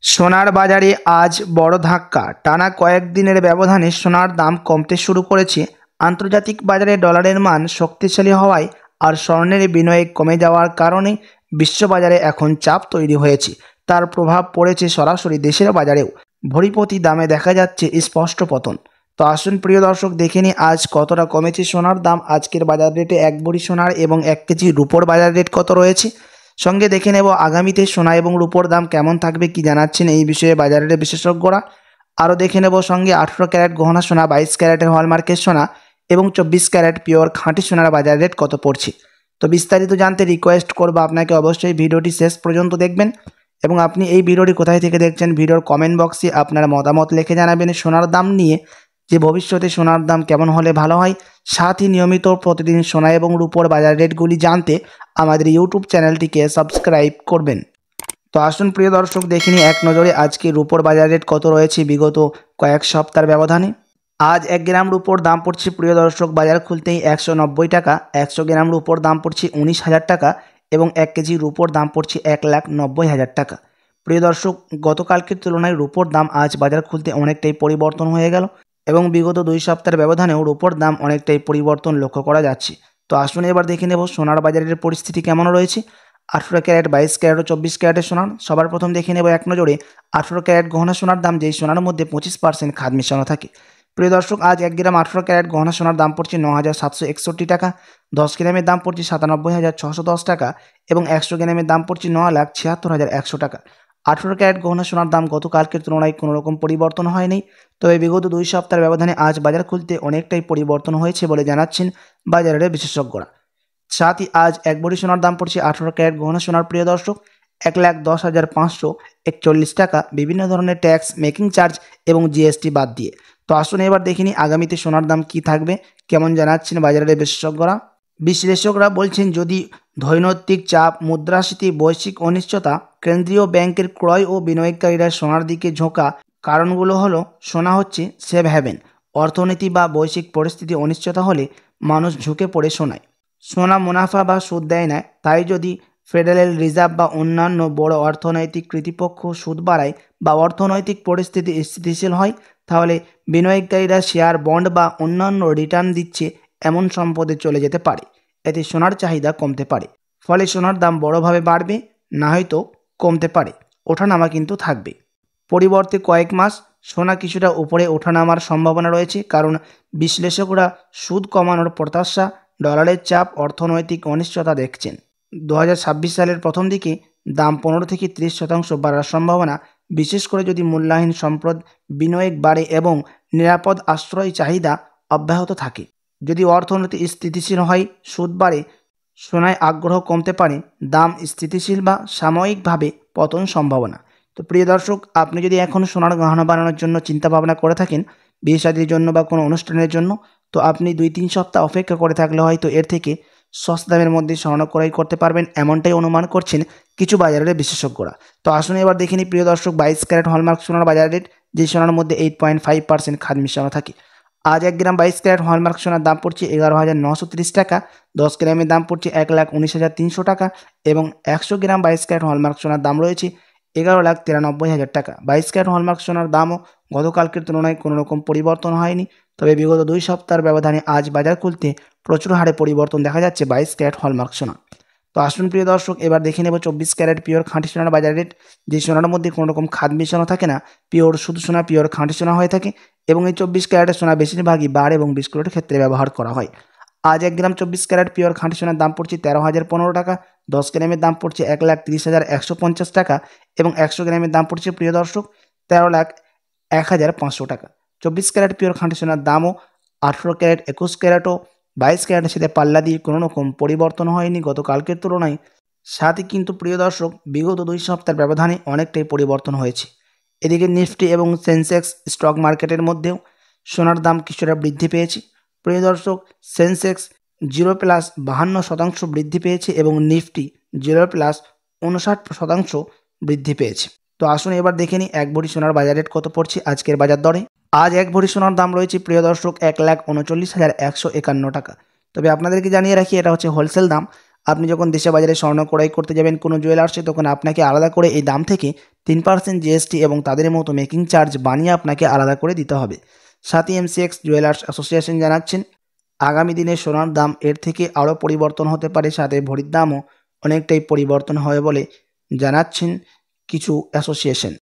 সোনার বাজারে আজ বড় ধাক্কা। টানা কয়েকদিনের ব্যবধানে সোনার দাম কমতে শুরু করেছে। আন্তর্জাতিক বাজারে ডলারের মান শক্তিশালী হওয়ায় আর স্বর্ণের বিনিয়োগ কমে যাওয়ার কারণে বিশ্ববাজারে এখন চাপ তৈরি হয়েছে। তার প্রভাব পড়েছে সরাসরি দেশের বাজারেও। ভরিপ্রতি দামে দেখা যাচ্ছে স্পষ্ট পতন। তো আসুন প্রিয় দর্শক, দেখে নিই আজ কতটা কমেছে সোনার দাম। আজকের বাজার রেটে 1 ভরি সোনার এবং 1 কেজি রূপোর বাজার রেট কত রয়েছে, সঙ্গে দেখে নেব আগামীতে সোনা এবং রূপোর দাম কেমন থাকবে, কি জানাচ্ছেন এই বিষয়ে বাজারের বিশেষজ্ঞরা। আরও দেখে নেব সঙ্গে 18 ক্যারেট গহনা সোনা, 22 ক্যারেটের হলমার্কের সোনা এবং 24 ক্যারেট পিওর খাঁটি সোনার বাজার রেট কত পড়ছে। তো বিস্তারিত জানতে রিকোয়েস্ট করব আপনাকে অবশ্যই ভিডিওটি শেষ পর্যন্ত দেখবেন এবং আপনি এই ভিডিওটি কোথায় থেকে দেখছেন ভিডিওর কমেন্ট বক্সে আপনার মতামত লিখে জানাবেন সোনার দাম নিয়ে, যে ভবিষ্যতে সোনার দাম কেমন হলে ভালো হয়। সাথে নিয়মিত প্রতিদিন সোনা এবং রূপোর বাজার রেটগুলি জানতে আমাদের ইউটিউব চ্যানেলটিকে সাবস্ক্রাইব করবেন। তো আসুন প্রিয় দর্শক, দেখিনি এক নজরে আজকে রূপোর বাজার রেট কত রয়েছে বিগত কয়েক সপ্তাহের ব্যবধানে। আজ 1 গ্রাম রূপোর দাম পড়ছে প্রিয় দর্শক বাজার খুলতেই 190 টাকা। 100 গ্রাম রূপোর দাম পড়ছে 19,000 টাকা এবং 1 কেজি রূপোর দাম পড়ছে 1,90,000 টাকা। প্রিয় দর্শক, গতকালকের তুলনায় রূপোর দাম আজ বাজার খুলতে অনেকটাই পরিবর্তন হয়ে গেল এবং বিগত 2 সপ্তাহের ব্যবধানেও রূপোর দাম অনেকটাই পরিবর্তন লক্ষ্য করা যাচ্ছে। তো আসুন এবার দেখে নেব সোনার বাজারের পরিস্থিতি কেমন রয়েছে। 18 ক্যারেট, 22 ক্যারেট ও 24 ক্যারেটের সোনার সবার প্রথম দেখে নেব এক নজরে 18 ক্যারেট গহনা সোনার দাম, যেই সোনার মধ্যে 25% খাদ মেশানো থাকে। প্রিয় দর্শক, আজ 1 গ্রাম 18 ক্যারেট গহনা সোনার দাম পড়ছে 9,761 টাকা। 10 গ্রামের দাম পড়ছে 97,610 টাকা এবং 100 গ্রামের দাম পড়ছে 9,76,100 টাকা। 18 ক্যারেট গহনা সোনার দাম গতকালকের তুলনায় কোনো রকম পরিবর্তন হয়নি, তবে বিগত 2 সপ্তাহের ব্যবধানে আজ বাজার খুলতে অনেকটাই পরিবর্তন হয়েছে বলে জানাচ্ছেন বাজারের বিশেষজ্ঞরা। সাথে আজ 1 ভরি সোনার দাম পড়ছে 18 ক্যারেট গহনা সোনার প্রিয় দর্শক 1,10,541 টাকা, বিভিন্ন ধরনের ট্যাক্স, মেকিং চার্জ এবং জিএসটি বাদ দিয়ে। তো আসুন এবার দেখিনি আগামীতে সোনার দাম কি থাকবে, কেমন জানাচ্ছেন বাজারের বিশেষজ্ঞরা। বিশ্লেষকরা বলছেন, যদি ধৈর্যতিক চাপ, মুদ্রাস্ফীতি, বৈশ্বিক অনিশ্চয়তা, কেন্দ্রীয় ব্যাংকের ক্রয় ও বিনিয়োগকারীরা সোনার দিকে ঝোঁকা, কারণগুলো হলো সোনা হচ্ছে সেভ হ্যাভেন। অর্থনীতি বা বৈশ্বিক পরিস্থিতি অনিশ্চয়তা হলে মানুষ ঝুঁকে পড়ে সোনায়। সোনা মুনাফা বা সুদ দেয় না, তাই যদি ফেডারেল রিজার্ভ বা অন্যান্য বড় অর্থনৈতিক কর্তৃপক্ষ সুদ বাড়ায় বা অর্থনৈতিক পরিস্থিতি স্থিতিশীল হয়, তাহলে বিনিয়োগকারীরা শেয়ার, বন্ড বা অন্যান্য রিটার্ন দিচ্ছে এমন সম্পদে চলে যেতে পারে। এতে সোনার চাহিদা কমতে পারে, ফলে সোনার দাম বড়ভাবে বাড়বে, না হয়তো কমতে পারে। ওঠানামা কিন্তু থাকবে। পরিবর্তে কয়েক মাস সোনা কিছুটা উপরে ওঠানামার সম্ভাবনা রয়েছে, কারণ বিশ্লেষকরা সুদ কমানোর প্রত্যাশা, ডলারের চাপ, অর্থনৈতিক অনিশ্চয়তা দেখছেন। 2026 সালের প্রথম দিকে দাম 15 থেকে 30% বাড়ার সম্ভাবনা, বিশেষ করে যদি মূল্যহীন সম্পদ বিনিয়োগ বাড়ে এবং নিরাপদ আশ্রয় চাহিদা অব্যাহত থাকে। যদি অর্থনীতি স্থিতিশীল হয়, সুদ বাড়ে, সোনায় আগ্রহ কমতে পারে, দাম স্থিতিশীল বা সাময়িকভাবে পতন সম্ভাবনা। তো প্রিয় দর্শক, আপনি যদি এখন সোনার গহনা বানানোর জন্য চিন্তা ভাবনা করে থাকেন, বিয়ে শাদীর জন্য বা কোনো অনুষ্ঠানের জন্য, তো আপনি 2-3 সপ্তাহ অপেক্ষা করে থাকলে হয়তো এর থেকে সস্তা দামের মধ্যে স্বর্ণ ক্রয় করতে পারবেন, এমনটাই অনুমান করছেন কিছু বাজারের বিশেষজ্ঞরা। তো আসুন এবার দেখে নিই প্রিয় দর্শক 22 ক্যারেট হলমার্ক সোনার বাজার রেট, যে সোনার মধ্যে 8.5% খাদ মিশানো থাকে। আজ 1 গ্রাম 22 ক্যারেট হলমার্ক সোনার দাম পড়ছে 11,930 টাকা। 10 গ্রামের দাম পড়ছে 1,19,300 টাকা এবং 100 গ্রাম 22 ক্যারেট হলমার্ক সোনার দাম রয়েছে 11,93,000 টাকা। 22 ক্যারেট হলমার্ক সোনার দামও গতকালকের তুলনায় কোনো রকম পরিবর্তন হয়নি, তবে বিগত 2 সপ্তাহের ব্যবধানে আজ বাজার খুলতে প্রচুর হারে পরিবর্তন দেখা যাচ্ছে 22 ক্যারেট হলমার্ক সোনা। তো আসুন প্রিয় দর্শক, এবার দেখে নেব 24 ক্যারেট পিওর খাঁটি সোনার বাজার রেট, যে সোনার মধ্যে কোনো রকম খাদ মেশানো থাকে না, পিওর শুধু সোনা, পিওর খাঁটি সোনা হয়ে থাকে এবং এই 24 ক্যারেটের সোনা বেশিরভাগই বার এবং বিস্কুটের ক্ষেত্রে ব্যবহার করা হয়। আজ 1 গ্রাম 24 ক্যারেট পিওর খাঁটি সোনার দাম পড়ছে 13,015 টাকা। 10 গ্রামের দাম পড়ছে 1,30,150 টাকা এবং 100 গ্রামের দাম পড়ছে প্রিয় দর্শক 13,01,500 টাকা। 24 ক্যারেট পিওর খাঁটি সোনার দামও 18 ক্যারেট, 21 ক্যারেট ও 22 ক্যারেটের সাথে পাল্লা দিয়ে কোনো রকম পরিবর্তন হয়নি গতকালকের তুলনায়। সাথে কিন্তু প্রিয় দর্শক, বিগত 2 সপ্তাহের ব্যবধানে অনেকটাই পরিবর্তন হয়েছে। এদিকে নিফটি এবং সেন্সেক্স স্টক মার্কেটের মধ্যেও সোনার দাম কিছুটা বৃদ্ধি পেয়েছে। প্রিয় দর্শক, সেন্সেক্স 0+52% বৃদ্ধি পেয়েছে এবং নিফটি 0+59% বৃদ্ধি পেয়েছে। তো আসুন এবার দেখে নিই 1 ভরি সোনার বাজার রেট কত পড়ছে আজকের বাজার দরে। আজ 1 ভরি সোনার দাম রয়েছে প্রিয় দর্শক 1,39,151 টাকা। তবে আপনাদেরকে জানিয়ে রাখি, এটা হচ্ছে হোলসেল দাম। আপনি যখন দেশে বাজারে স্বর্ণ ক্রয় করতে যাবেন কোনো জুয়েলার্সে, তখন আপনাকে আলাদা করে এই দাম থেকে 3% জিএসটি এবং তাদের মতো মেকিং চার্জ বানিয়ে আপনাকে আলাদা করে দিতে হবে। সাথে এমসিএক্স জুয়েলার্স অ্যাসোসিয়েশন জানাচ্ছেন, আগামী দিনে সোনার দাম এর থেকে আরও পরিবর্তন হতে পারে, সাথে ভরির দামও অনেকটাই পরিবর্তন হবে বলে জানাচ্ছেন কিছু অ্যাসোসিয়েশন।